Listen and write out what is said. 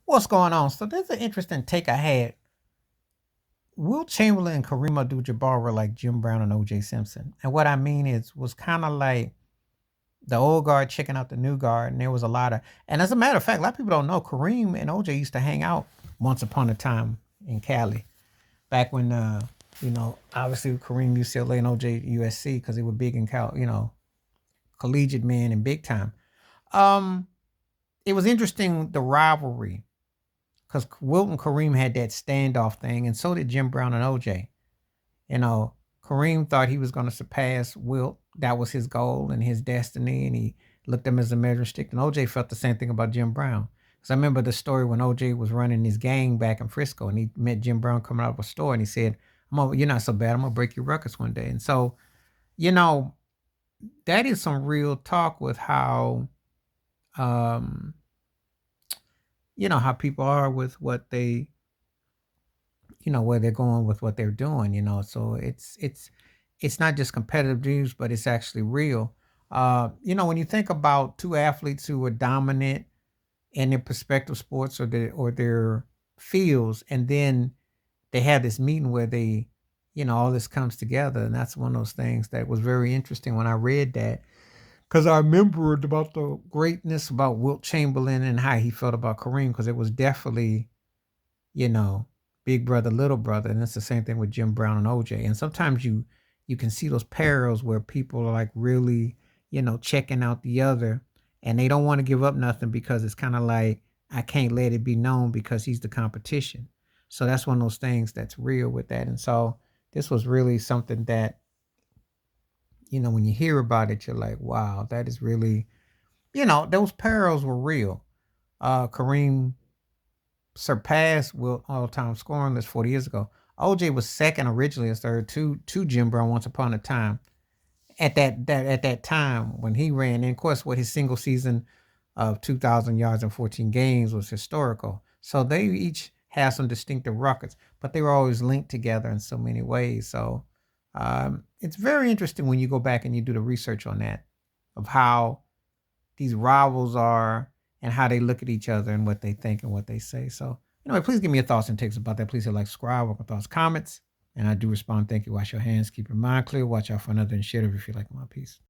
What's going on? So there's an interesting take I had. Wilt Chamberlain and Kareem Abdul-Jabbar were like Jim Brown and O.J. Simpson, and what I mean is was kind of like the old guard checking out the new guard, and there was a lot of. And as a matter of fact, a lot of people don't know Kareem and O.J. used to hang out once upon a time in Cali back when obviously Kareem UCLA and O.J. USC because they were big in collegiate men and big time. Um, it was interesting the rivalry because Wilt and Kareem had that standoff thing, and so did Jim Brown and OJ. You know, Kareem thought he was going to surpass Wilt. That was his goal and his destiny, and he looked at him as a measuring stick. And OJ felt the same thing about Jim Brown. Because I remember the story when OJ was running his gang back in Frisco, and he met Jim Brown coming out of a store, and he said, "You're not so bad. I'm gonna break your ruckus one day." And so, you know, that is some real talk with how um, how people are with what they where they're going with what they're doing, so it's not just competitive news, but it's actually real. When you think about two athletes who are dominant in their respective sports or their fields, and then they have this meeting where they all this comes together, and that's one of those things that was very interesting when I read that, because I remembered about the greatness about Wilt Chamberlain and how he felt about Kareem, because it was definitely you know, big brother, little brother, and it's the same thing with Jim Brown and OJ. And sometimes you can see those parallels where people are like really, checking out the other, and they don't want to give up nothing because it's kind of like I can't let it be known because he's the competition. So that's one of those things that's real with that. And so this was really something that when you hear about it, you're like, wow, that is really, those parallels were real. Kareem surpassed Wilt all-time scoring list 40 years ago. OJ was second originally as third to Jim Brown once upon a time. At that time when he ran, and of course, what his single season of 2,000 yards and 14 games was historical. So they each have some distinctive records, but they were always linked together in so many ways. So it's very interesting when you go back and you do the research on that, of how these rivals are and how they look at each other and what they think and what they say. So, anyway, please give me your thoughts and takes about that. Please hit like, subscribe, welcome thoughts, comments. And I do respond. Thank you. Wash your hands. Keep your mind clear. Watch out for another and share it if you like my piece.